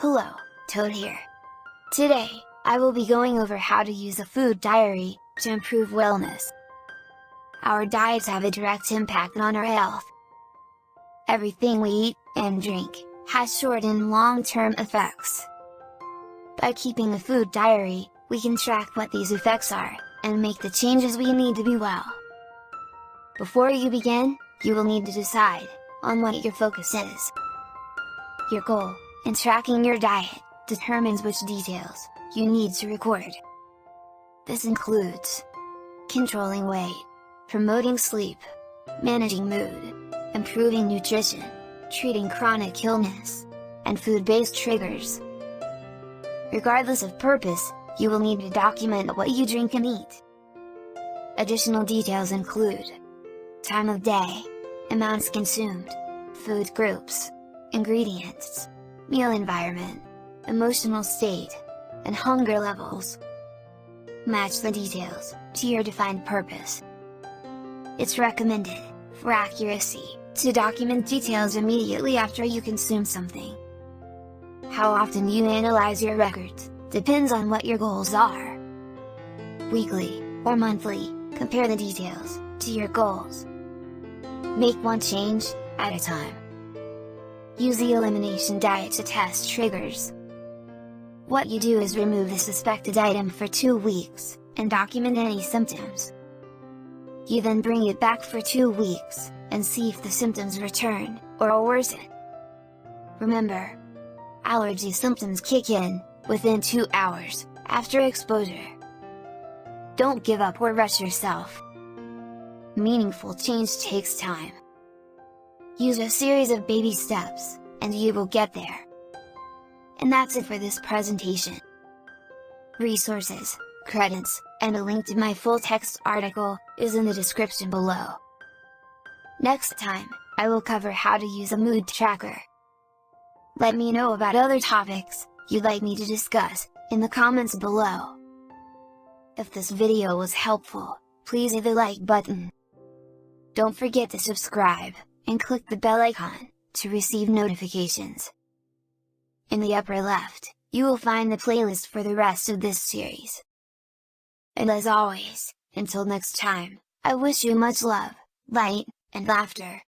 Hello, Toad here. Today, I will be going over how to use a food diary to improve wellness. Our diets have a direct impact on our health. Everything we eat and drink has short and long-term effects. By keeping a food diary, we can track what these effects are, and make the changes we need to be well. Before you begin, you will need to decide on what your focus is. Your goal in tracking your diet determines which details you need to record. This includes controlling weight, promoting sleep, managing mood, improving nutrition, treating chronic illness, and food-based triggers. Regardless of purpose, you will need to document what you drink and eat. Additional details include time of day, amounts consumed, food groups, ingredients, meal environment, emotional state, and hunger levels. Match the details to your defined purpose. It's recommended, for accuracy, to document details immediately after you consume something. How often you analyze your records depends on what your goals are. Weekly or monthly, compare the details to your goals. Make one change at a time. Use the Elimination Diet to test triggers. What you do is remove the suspected item for 2 weeks, and document any symptoms. You then bring it back for 2 weeks, and see if the symptoms return, or worsen. Remember, allergy symptoms kick in within 2 hours after exposure. Don't give up or rush yourself. Meaningful change takes time. Use a series of baby steps, and you will get there. And that's it for this presentation. Resources, credits, and a link to my full text article is in the description below. Next time, I will cover how to use a mood tracker. Let me know about other topics you'd like me to discuss in the comments below. If this video was helpful, please hit the like button. Don't forget to subscribe, and click the bell icon to receive notifications. In the upper left, you will find the playlist for the rest of this series. And as always, until next time, I wish you much love, light, and laughter.